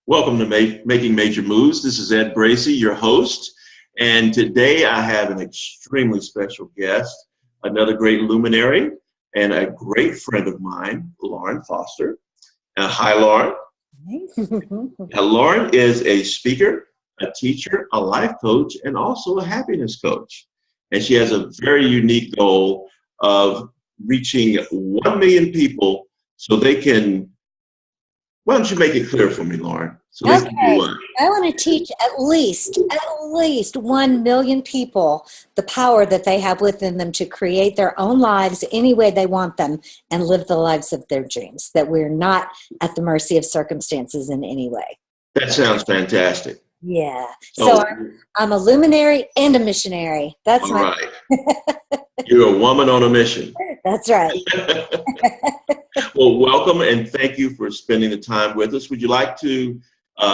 Welcome to Making Major Moves. This is Ed Bracy, your host, and today I have an extremely special guest, another great luminary, and a great friend of mine, Lauren Foster. Hi, Lauren. Lauren is a speaker, a teacher, a life coach, and also a happiness coach. And she has a very unique goal of reaching 1 million people so they can. Why don't you make it clear for me, Lauren? So they can do what? I want to teach at least 1 million people the power that they have within them to create their own lives any way they want them and live the lives of their dreams, that we're not at the mercy of circumstances in any way. That sounds fantastic. Yeah. So I'm a luminary and a missionary. That's all right. You're a woman on a mission. That's right. Well, welcome and thank you for spending the time with us. Would you like to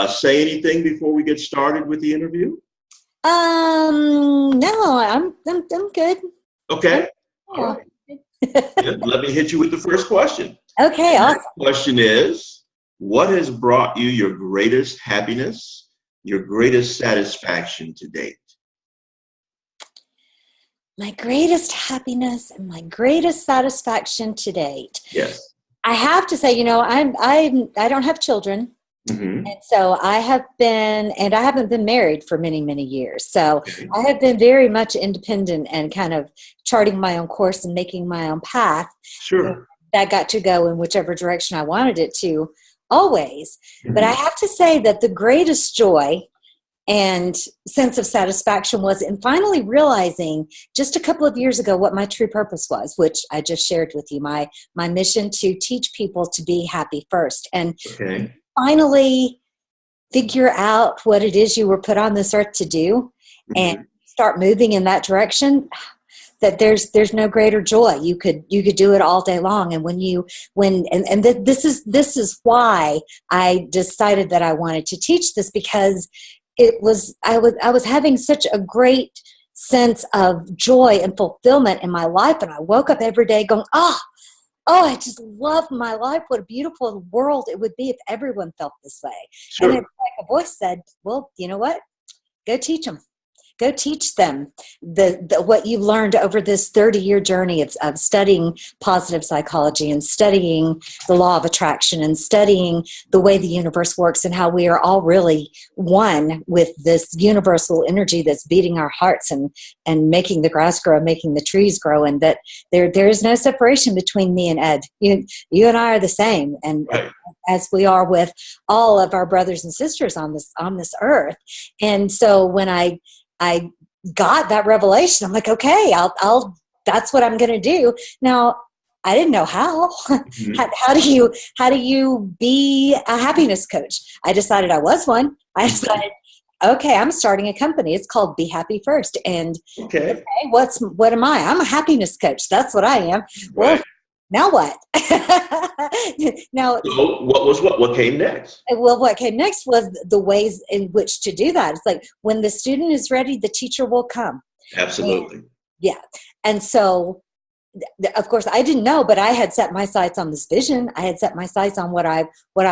say anything before we get started with the interview? No, I'm good. Okay. All right. Let me hit you with the first question. Okay. Awesome. The question is, what has brought you your greatest happiness, your greatest satisfaction to date? My greatest happiness and my greatest satisfaction to date. Yes. I have to say, I don't have children. Mm-hmm. And so I haven't been married for many, many years. So I have been very much independent and kind of charting my own course and making my own path. Sure. That got to go in whichever direction I wanted it to always. Mm-hmm. But I have to say that the greatest joy and sense of satisfaction was in finally realizing just a couple of years ago what my true purpose was, which I just shared with you, my mission to teach people to be happy first. And finally figure out what it is you were put on this earth to do and start moving in that direction, that there's no greater joy. You could do it all day long. And this is why I decided that I wanted to teach this, because I was having such a great sense of joy and fulfillment in my life. And I woke up every day going, oh, I just love my life. What a beautiful world it would be if everyone felt this way. Sure. And it's like a voice said, well, you know what? Go teach them. Go teach them what you've learned over this 30-year journey of studying positive psychology and studying the law of attraction and studying the way the universe works and how we are all really one with this universal energy that's beating our hearts and making the grass grow, making the trees grow, and that there is no separation between me and Ed. You and I are the same, and as we are with all of our brothers and sisters on this earth. And so when I got that revelation, I'm like, okay, I'll that's what I'm going to do. Now, I didn't know how. Mm-hmm. How do you be a happiness coach? I decided I was one. I decided, okay, I'm starting a company. It's called Be Happy First. And okay, what am I? I'm a happiness coach. That's what I am. Well, now what? Now, so what came next? Well, what came next was the ways in which to do that. It's like when the student is ready, the teacher will come. Absolutely. And so, of course, I didn't know, but I had set my sights on this vision. I had set my sights on what I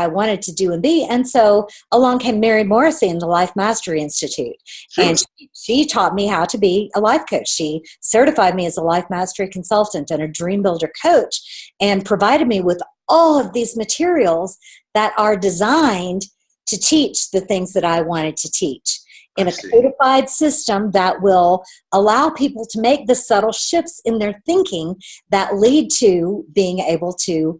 wanted to do and be. And so along came Mary Morrissey in the Life Mastery Institute. Sure. And she taught me how to be a life coach. She certified me as a life mastery consultant and a dream builder coach and provided me with all of these materials that are designed to teach the things that I wanted to teach in a codified system that will allow people to make the subtle shifts in their thinking that lead to being able to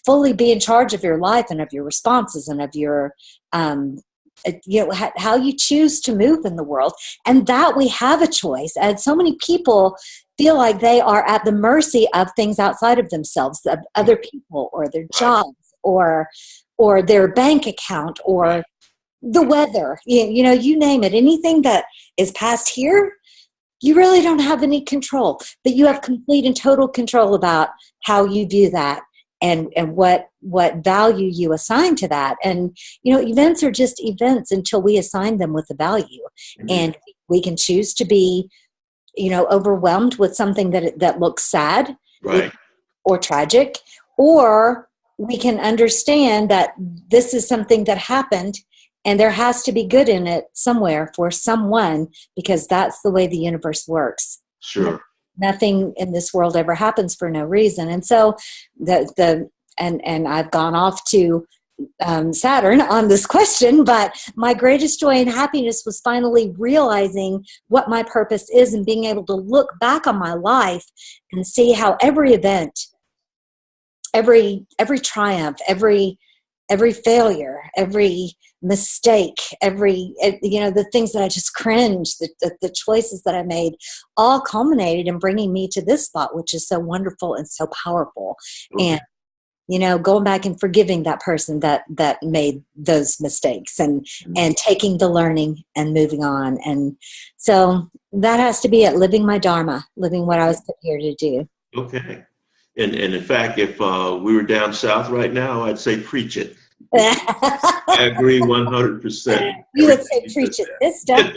fully be in charge of your life and of your responses and of your, how you choose to move in the world. And that we have a choice. And so many people feel like they are at the mercy of things outside of themselves, of other people or their jobs or their bank account or the weather, you name it, anything that is past here, you really don't have any control, but you have complete and total control about how you view that and what value you assign to that. And, events are just events until we assign them with a value. Mm-hmm. And we can choose to be, overwhelmed with something that looks sad or tragic, or we can understand that this is something that happened And there has to be good in it somewhere for someone, because that's the way the universe works. Sure. Nothing in this world ever happens for no reason. And so and I've gone off to Saturn on this question, but my greatest joy and happiness was finally realizing what my purpose is and being able to look back on my life and see how every event, every triumph, every failure, every mistake, the things that I just cringed, the choices that I made, all culminated in bringing me to this spot, which is so wonderful and so powerful. Okay. And going back and forgiving that person that made those mistakes, and taking the learning and moving on. And so that has to be it, living my Dharma, living what I was put here to do. Okay. And in fact, if we were down south right now, I'd say preach it. I agree 100%. You would say preach it this time.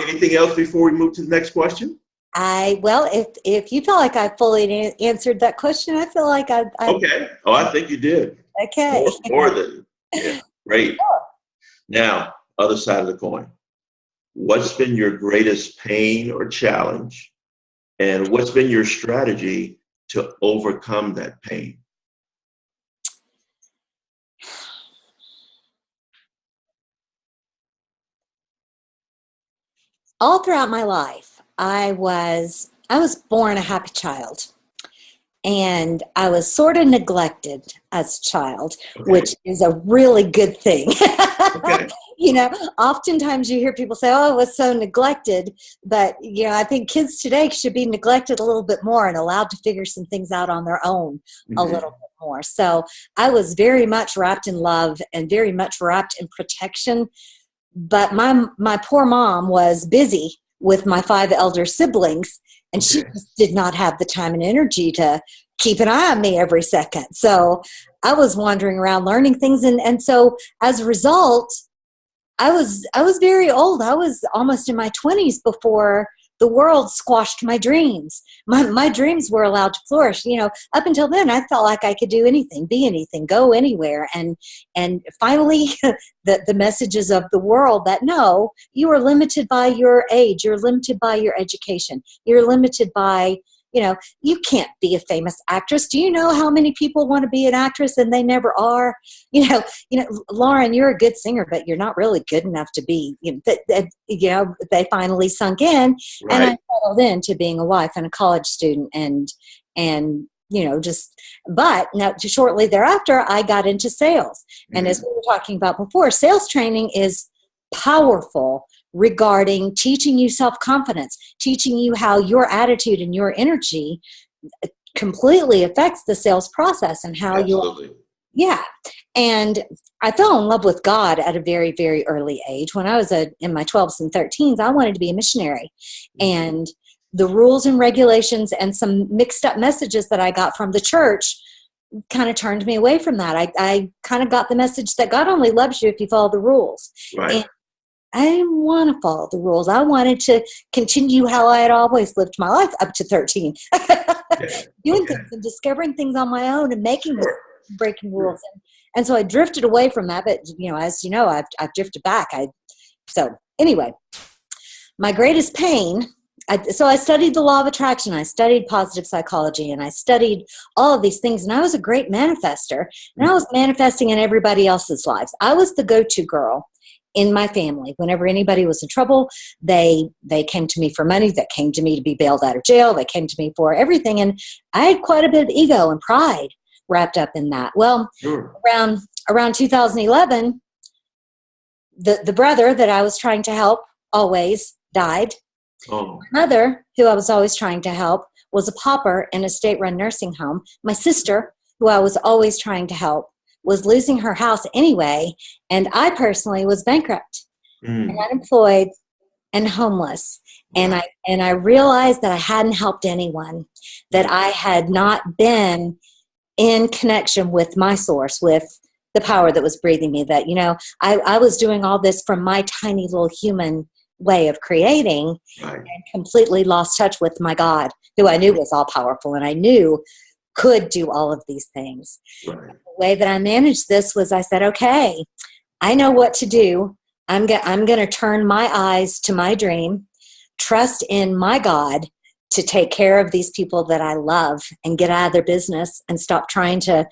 Anything else before we move to the next question? If you feel like I fully answered that question, I feel like I okay. Oh, I think you did. Okay. More than. Yeah. Great. Now, other side of the coin. What's been your greatest pain or challenge? And what's been your strategy to overcome that pain? All throughout my life, I was born a happy child, and I was sort of neglected as a child, okay, which is a really good thing. Okay. Oftentimes you hear people say, oh, I was so neglected, but I think kids today should be neglected a little bit more and allowed to figure some things out on their own a little bit more. So I was very much wrapped in love and very much wrapped in protection, but my poor mom was busy with my 5 elder siblings, and okay, she just did not have the time and energy to keep an eye on me every second. So I was wandering around learning things. And so as a result, I was very old. I was almost in my 20s before the world squashed my dreams. My dreams were allowed to flourish. Up until then, I felt like I could do anything, be anything, go anywhere. And finally, the messages of the world that, no, you are limited by your age. You're limited by your education. You're limited by, you can't be a famous actress. Do you know how many people want to be an actress and they never are? Lauren, you're a good singer, but you're not really good enough to be, they finally sunk in. Right. And I settled into being a wife and a college student but now shortly thereafter, I got into sales. Mm-hmm. And as we were talking about before, sales training is powerful regarding teaching you self-confidence, teaching you how your attitude and your energy completely affects the sales process and how yeah. And I fell in love with God at a very, very early age. When I was in my 12s and 13s, I wanted to be a missionary. And the rules and regulations and some mixed up messages that I got from the church kind of turned me away from that. I kind of got the message that God only loves you if you follow the rules. Right. And I didn't want to follow the rules. I wanted to continue how I had always lived my life up to 13. Doing things and discovering things on my own and breaking rules. And so I drifted away from that. But, as you know, I've drifted back. So anyway, my greatest pain, so I studied the law of attraction. I studied positive psychology, and I studied all of these things. And I was a great manifester. And I was manifesting in everybody else's lives. I was the go-to girl in my family. Whenever anybody was in trouble, they came to me for money. They came to me to be bailed out of jail. They came to me for everything. And I had quite a bit of ego and pride wrapped up in that. Well, around 2011, the brother that I was trying to help always died. Oh. My mother, who I was always trying to help, was a pauper in a state-run nursing home. My sister, who I was always trying to help, was losing her house anyway, and I personally was bankrupt and unemployed and homeless. Wow. And I realized that I hadn't helped anyone, that I had not been in connection with my source, with the power that was breathing me, that, I was doing all this from my tiny little human way of creating, right, and completely lost touch with my God, who I knew was all powerful, and I knew could do all of these things. Right. The way that I managed this was I said, okay, I know what to do. I'm going to turn my eyes to my dream, trust in my God to take care of these people that I love and get out of their business and stop trying to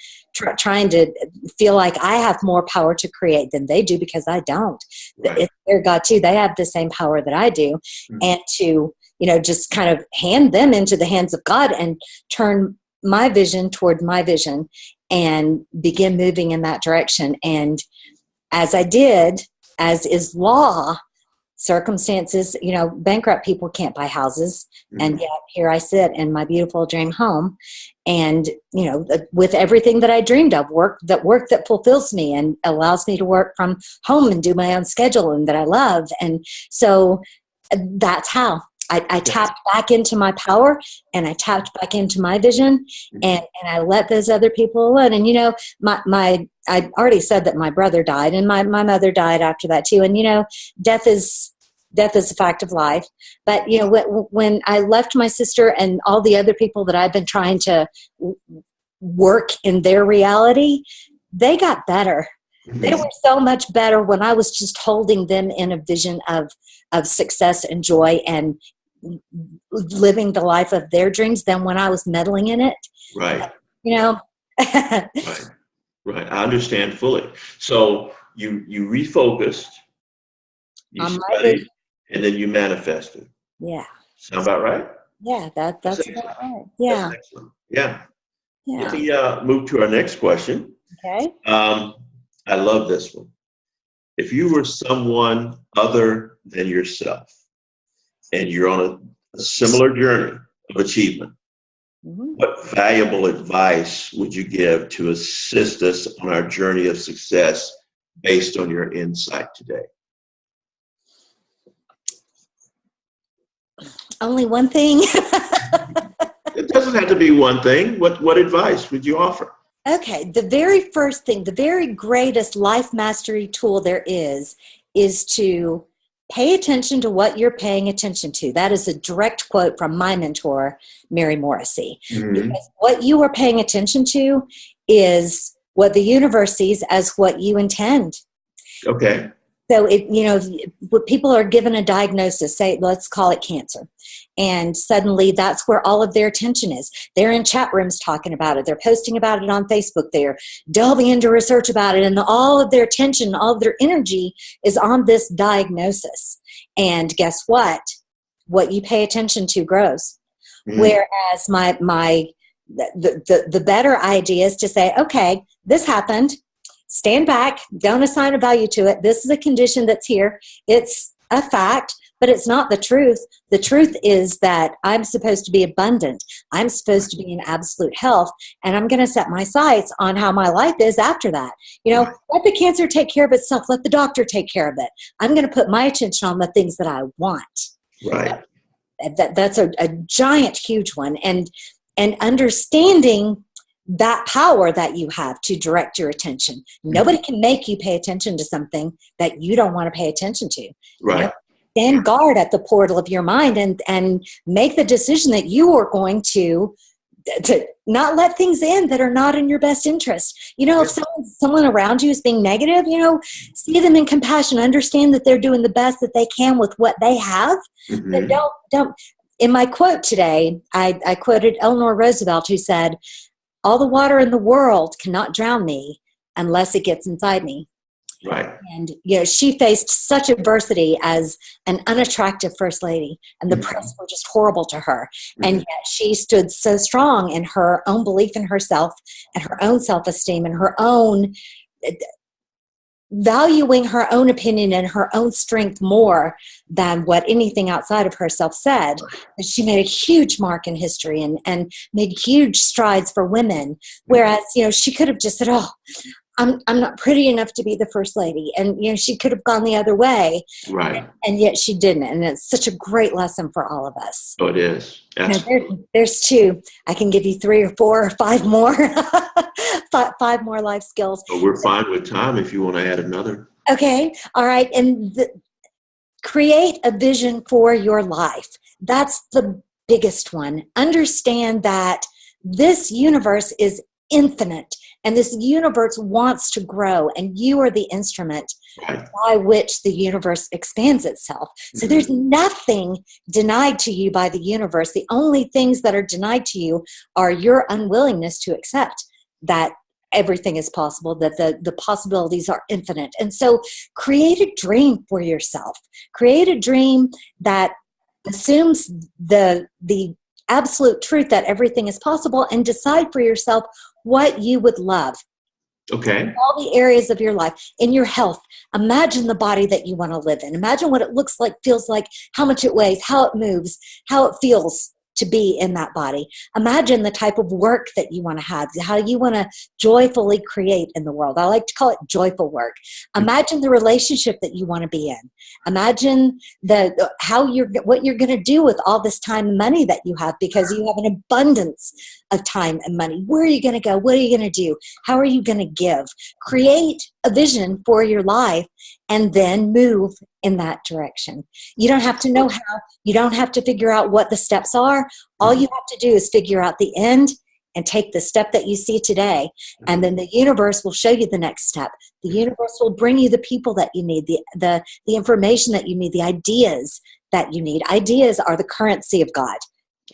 feel like I have more power to create than they do, because I don't. Right. It's their God too. They have the same power that I do. Mm-hmm. And to, just kind of hand them into the hands of God and turn my vision toward my vision and begin moving in that direction. And as I did, as is law, circumstances, bankrupt people can't buy houses. Mm-hmm. And yet here I sit in my beautiful dream home and, with everything that I dreamed of, work that fulfills me and allows me to work from home and do my own schedule and that I love. And so that's how I tapped back into my power and I tapped back into my vision, and I let those other people alone. And, I already said that my brother died and my mother died after that too. And, death is a fact of life. But, when I left my sister and all the other people that I've been trying to work in their reality, they got better. They were so much better when I was just holding them in a vision of success and joy and living the life of their dreams than when I was meddling in it. Right. Right. Right. I understand fully. So you refocused, you studied, and then you manifested. Yeah. Sound about right? Yeah, that's about right. Yeah. That's excellent. Yeah. Yeah. Let me move to our next question. Okay. I love this one. If you were someone other than yourself and you're on a similar journey of achievement, mm-hmm. what valuable advice would you give to assist us on our journey of success based on your insight today? Only one thing. It doesn't have to be one thing. What advice would you offer? Okay, the very first thing, the very greatest life mastery tool there is to pay attention to what you're paying attention to. That is a direct quote from my mentor, Mary Morrissey. Mm-hmm. Because what you are paying attention to is what the universe sees as what you intend. Okay. So when people are given a diagnosis, say, let's call it cancer, and suddenly that's where all of their attention is. They're in chat rooms talking about it. They're posting about it on Facebook. They're delving into research about it, and all of their attention, all of their energy is on this diagnosis. And guess what? What you pay attention to grows. Mm. Whereas the better idea is to say, okay, this happened. Stand back, don't assign a value to it. This is a condition that's here. It's a fact, but it's not the truth. The truth is that I'm supposed to be abundant. I'm supposed to be in absolute health, and I'm going to set my sights on how my life is after that. Let the cancer take care of itself. Let the doctor take care of it. I'm going to put my attention on the things that I want. Right. That's a giant, huge one. And understanding that power that you have to direct your attention. Nobody can make you pay attention to something that you don't want to pay attention to. Right. Stand guard at the portal of your mind and make the decision that you are going to not let things in that are not in your best interest. If someone around you is being negative, see them in compassion, understand that they're doing the best that they can with what they have. Mm-hmm. But don't. In my quote today, I quoted Eleanor Roosevelt, who said, "All the water in the world cannot drown me unless it gets inside me." Right. And, she faced such adversity as an unattractive first lady, and the press were just horrible to her. And yet she stood so strong in her own belief in herself and her own self-esteem and her own valuing her own opinion and her own strength more than what anything outside of herself said. And she made a huge mark in history and made huge strides for women. Whereas, she could have just said, "Oh, I'm not pretty enough to be the first lady." And, she could have gone the other way. Right. And yet she didn't. And it's such a great lesson for all of us. Oh, it is. There's two. I can give you 3 or 4 or 5 more, 5 more life skills. But we're fine with time if you want to add another. Okay. All right. And create a vision for your life. That's the biggest one. Understand that this universe is infinite, and this universe wants to grow, and you are the instrument Right. by which the universe expands itself. So there's nothing denied to you by the universe. The only things that are denied to you are your unwillingness to accept that everything is possible, that the possibilities are infinite. And so create a dream for yourself. Create a dream that assumes the absolute truth that everything is possible, and decide for yourself what you would love. Okay. All the areas of your life. In your health, imagine the body that you want to live in. Imagine what it looks like, feels like, how much it weighs, how it moves, how it feels to be in that body. Imagine the type of work that you want to have, how you want to joyfully create in the world. I like to call it joyful work. Imagine the relationship that you want to be in. Imagine what you're going to do with all this time and money that you have, because you have an abundance of time and money. Where are you going to go? What are you going to do? How are you going to give? Create a vision for your life and then move in that direction. You don't have to know how. You don't have to figure out what the steps are. All you have to do is figure out the end and take the step that you see today. And then the universe will show you the next step. The universe will bring you the people that you need, the information that you need, the ideas that you need. Ideas are the currency of God.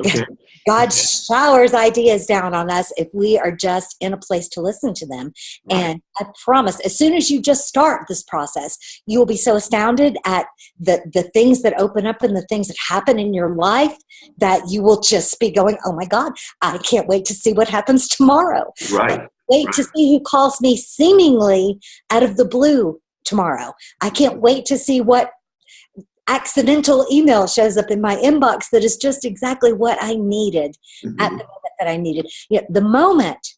Okay. God showers ideas down on us if we are just in a place to listen to them. Right. And I promise, as soon as you just start this process, you will be so astounded at the things that open up and the things that happen in your life that you will just be going, oh my God, I can't wait to see what happens tomorrow. Right. Wait to see who calls me seemingly out of the blue tomorrow. I can't wait to see what accidental email shows up in my inbox that is just exactly what I needed at the moment that I needed. You know, the moment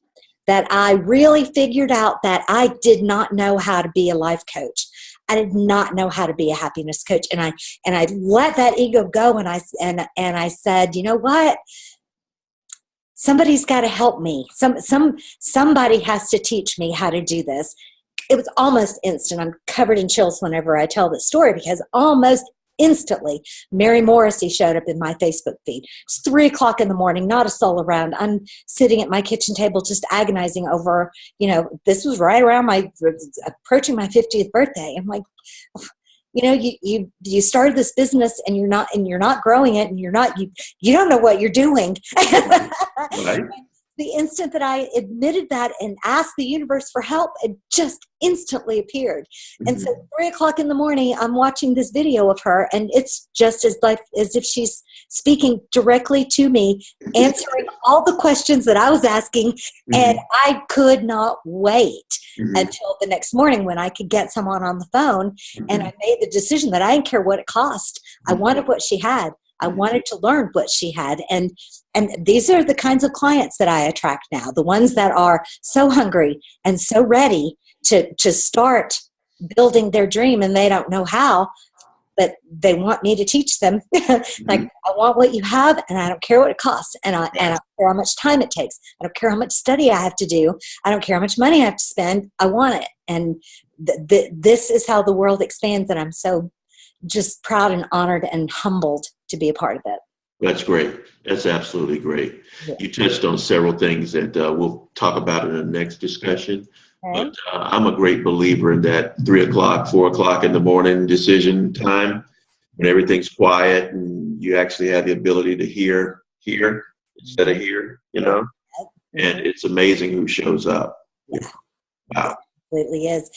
that I really figured out that I did not know how to be a life coach, I did not know how to be a happiness coach, and I let that ego go, and I said, you know what? Somebody's got to help me. Somebody has to teach me how to do this. It was almost instant. I'm covered in chills whenever I tell this story, because almost instantly, Mary Morrissey showed up in my Facebook feed. It's 3:00 in the morning, not a soul around. I'm sitting at my kitchen table just agonizing over, this was right around approaching my 50th birthday. I'm like, you started this business and you're not growing it, and you don't know what you're doing. Right. The instant that I admitted that and asked the universe for help, it just instantly appeared. And so 3:00 in the morning, I'm watching this video of her, and it's just as if she's speaking directly to me, answering all the questions that I was asking. And I could not wait until the next morning when I could get someone on the phone. And I made the decision that I didn't care what it cost. I wanted what she had. I wanted to learn what she had. And these are the kinds of clients that I attract now, the ones that are so hungry and so ready to start building their dream, and they don't know how, but they want me to teach them. Like, I want what you have, and I don't care what it costs, and I don't care how much time it takes. I don't care how much study I have to do. I don't care how much money I have to spend. I want it. And this is how the world expands, and I'm so just proud and honored and humbled to be a part of it. That's great. That's absolutely great. Yeah. You touched on several things that we'll talk about in the next discussion. Okay. But I'm a great believer in that 3:00, 4:00 in the morning decision time, when everything's quiet and you actually have the ability to hear instead of hear, and it's amazing who shows up. Yeah. Wow. Completely is.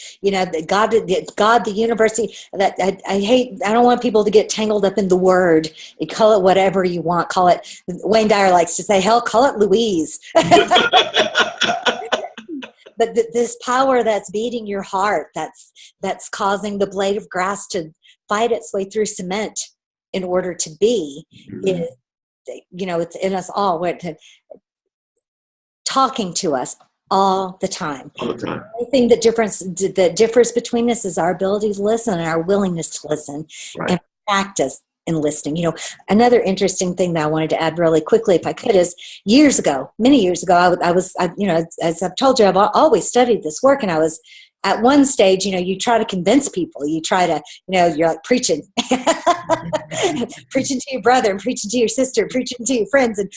God, the universe, that I don't want people to get tangled up in the word. You call it whatever you want. Call it, Wayne Dyer likes to say, hell, call it Louise. But this power that's beating your heart, that's causing the blade of grass to fight its way through cement in order to be, is, it's in us all. We're talking to us all the time. All the time. The only thing that differs between us is our ability to listen and our willingness to listen, and practice in listening. Another interesting thing that I wanted to add really quickly, if I could, is many years ago, I was, as I've told you, I've always studied this work, and I was at one stage, you try to convince people, you try to, you're like preaching, preaching to your brother and preaching to your sister, preaching to your friends. And,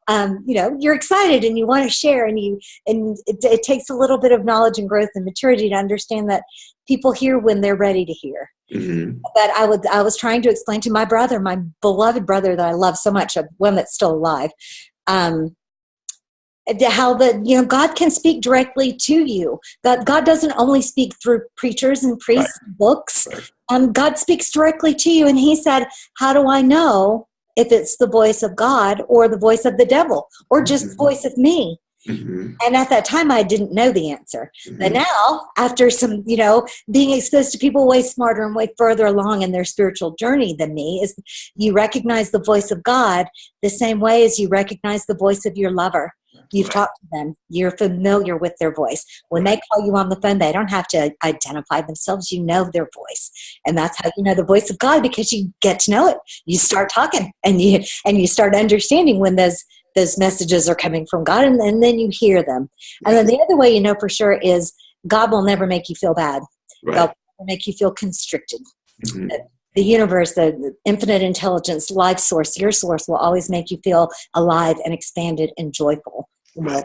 you're excited and you want to share, and it takes a little bit of knowledge and growth and maturity to understand that people hear when they're ready to hear. Mm-hmm. But I was trying to explain to my brother, my beloved brother that I love so much, one that's still alive, how God can speak directly to you. God doesn't only speak through preachers and priests, right, books. Right. God speaks directly to you. And he said, how do I know if it's the voice of God or the voice of the devil or just the voice of me? Mm-hmm. And at that time, I didn't know the answer. Mm-hmm. But now, after some, being exposed to people way smarter and way further along in their spiritual journey than me, is you recognize the voice of God the same way as you recognize the voice of your lover. You've right. talked to them. You're familiar with their voice. When they call you on the phone, they don't have to identify themselves. You know their voice. And that's how you know the voice of God, because you get to know it. You start talking and you start understanding when those messages are coming from God, and then you hear them. And then the other way you know for sure is God will never make you feel bad. Right. God will make you feel constricted. Mm-hmm. The universe, the infinite intelligence, life source, your source will always make you feel alive and expanded and joyful. Right.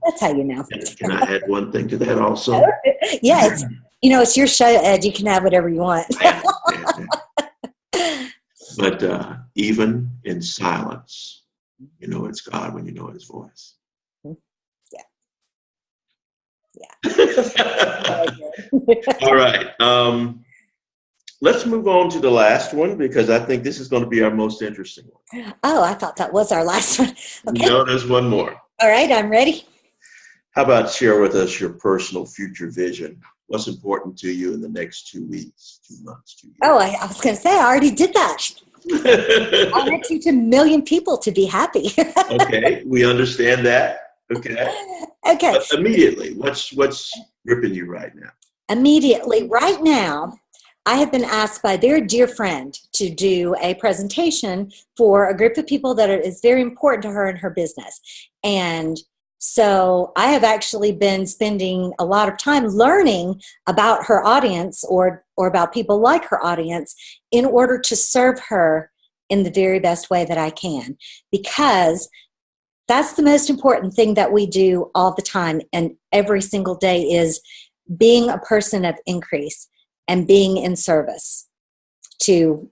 That's how you know. Can I add one thing to that also? Yeah, it's your show, Ed. You can have whatever you want. But even in silence, it's God when you know his voice. Yeah. All right. Let's move on to the last one, because I think this is going to be our most interesting one. Oh, I thought that was our last one. Okay. No, there's one more. All right, I'm ready. How about share with us your personal future vision? What's important to you in the next 2 weeks, 2 months, 2 years? Oh, I was going to say, I already did that. I want to teach 1 million people to be happy. Okay, we understand that. Okay. But immediately, what's gripping you right now? Immediately, right now, I have been asked by a very dear friend to do a presentation for a group of people that is very important to her in her business. And so I have actually been spending a lot of time learning about her audience or about people like her audience in order to serve her in the very best way that I can, because that's the most important thing that we do all the time and every single day is being a person of increase and being in service in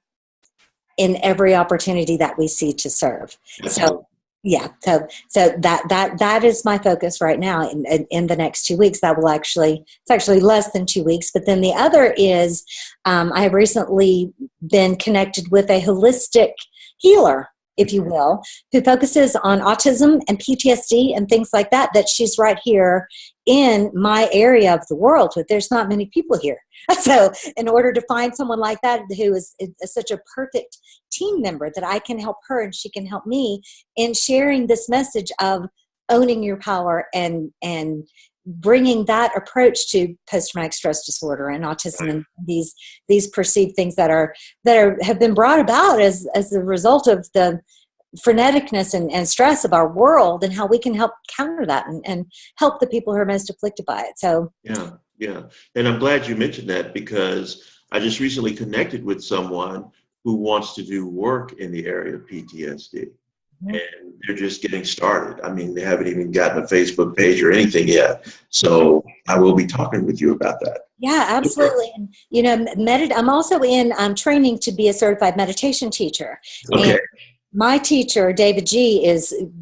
every opportunity that we see to serve. So yeah, so that is my focus right now in the next 2 weeks. It's actually less than 2 weeks. But then the other is I have recently been connected with a holistic healer, if you will, who focuses on autism and PTSD and things like that she's right here in my area of the world, but there's not many people here. So in order to find someone like that who is such a perfect team member that I can help her and she can help me in sharing this message of owning your power and bringing that approach to post-traumatic stress disorder and autism and these perceived things that have been brought about as a result of the freneticness and stress of our world, and how we can help counter that and help the people who are most afflicted by it. So yeah. And I'm glad you mentioned that, because I just recently connected with someone who wants to do work in the area of PTSD. And they're just getting started. I mean, they haven't even gotten a Facebook page or anything yet. So I will be talking with you about that. Yeah, absolutely. And, I'm also in training to be a certified meditation teacher. Okay. And my teacher, David G.,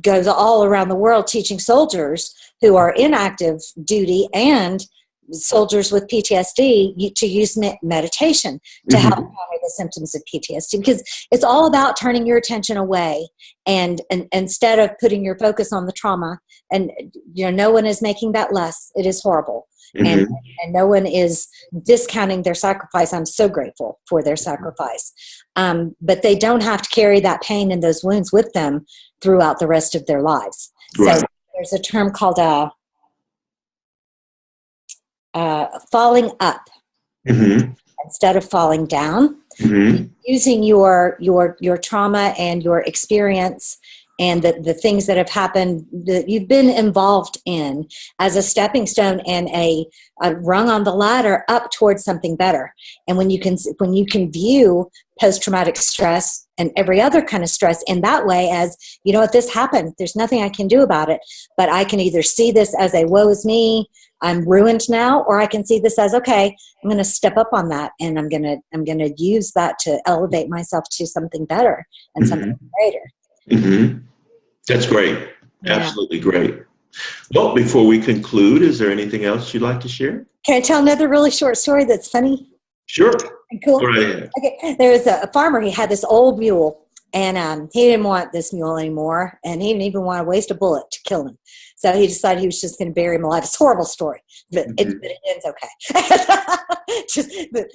goes all around the world teaching soldiers who are in active duty and soldiers with PTSD to use meditation to help counter the symptoms of PTSD, because it's all about turning your attention away and instead of putting your focus on the trauma. And no one is making that less. It is horrible. And no one is discounting their sacrifice. I'm so grateful for their sacrifice. But they don't have to carry that pain and those wounds with them throughout the rest of their lives. Right. So there's a term called falling up instead of falling down. Using your trauma and your experience and the things that have happened that you've been involved in as a stepping stone and a rung on the ladder up towards something better. And when you can view post-traumatic stress and every other kind of stress in that way as, you know what, this happened, there's nothing I can do about it, but I can either see this as a woe is me, I'm ruined now, or I can see this as, okay, I'm going to step up on that, and I'm going to use that to elevate myself to something better and something greater. Mm-hmm. That's great. Yeah. Absolutely great. Well, before we conclude, is there anything else you'd like to share? Can I tell another really short story that's funny? Sure. Cool. Go right ahead. Okay. There was a farmer. He had this old mule, and he didn't want this mule anymore, and he didn't even want to waste a bullet to kill him. So he decided he was just going to bury him alive. It's a horrible story, but it ends okay. Just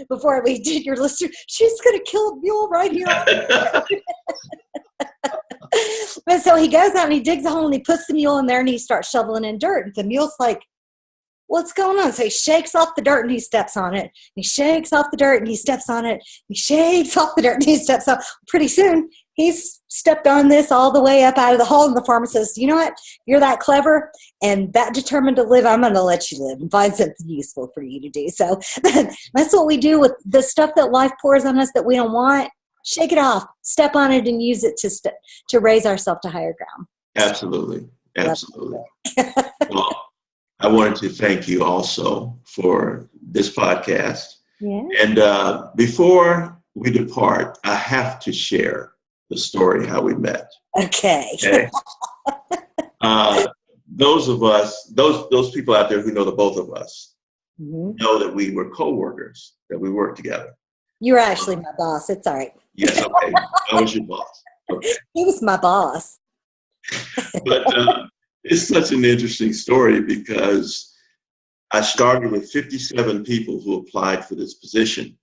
before we did your listener, she's going to kill a mule right here. But so he goes out and he digs a hole and he puts the mule in there and he starts shoveling in dirt. And the mule's like, what's going on? So he shakes off the dirt and he steps on it. He shakes off the dirt and he steps on it. He shakes off the dirt and he steps on. Pretty soon, he's stepped on this all the way up out of the hole. And the farmer says, you know what? You're that clever and that determined to live. I'm going to let you live and find something useful for you to do. So that's what we do with the stuff that life pours on us that we don't want. Shake it off, step on it, and use it to raise ourselves to higher ground. Absolutely. Absolutely. Well, I wanted to thank you also for this podcast. Yeah. And before we depart, I have to share the story how we met. Okay. Those of us, those people out there who know the both of us, know that we were co-workers, that we worked together. You were actually my boss. It's all right. Yes, okay. I was your boss. Okay. He was my boss. But it's such an interesting story because I started with 57 people who applied for this position.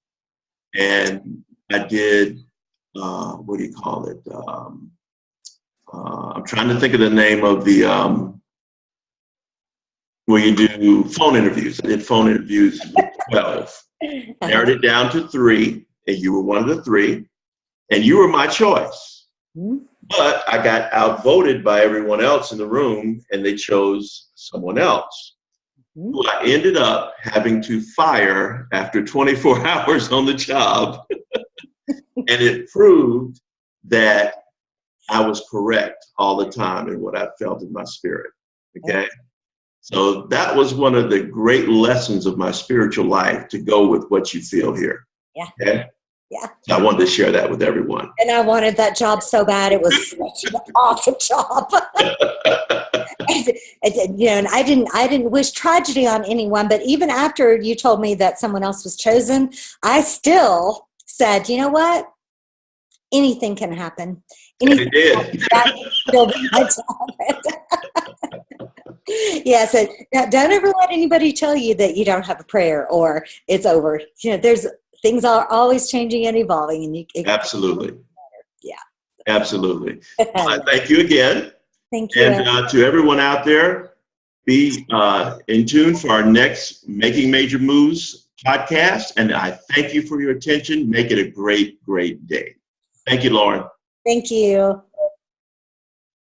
And I did, what do you call it? I'm trying to think of the name of the, where you do phone interviews. I did phone interviews with 12. Narrowed it down to 3, and you were one of the 3. And you were my choice. But I got outvoted by everyone else in the room, and they chose someone else, who I ended up having to fire after 24 hours on the job. And it proved that I was correct all the time in what I felt in my spirit. Okay? So that was one of the great lessons of my spiritual life, to go with what you feel here. Yeah. Okay? Yeah. So I wanted to share that with everyone. And I wanted that job so bad. It was such an awesome job. And I didn't wish tragedy on anyone, but even after you told me that someone else was chosen, I still said, you know what? Anything can happen. Anything can happen. Yeah, so don't ever let anybody tell you that you don't have a prayer or it's over. There's things are always changing and evolving, and absolutely. Yeah, absolutely. Well, I thank you again. Thank you. And to everyone out there, be in tune for our next Making Major Moves podcast. And I thank you for your attention. Make it a great, great day. Thank you, Lauren. Thank you.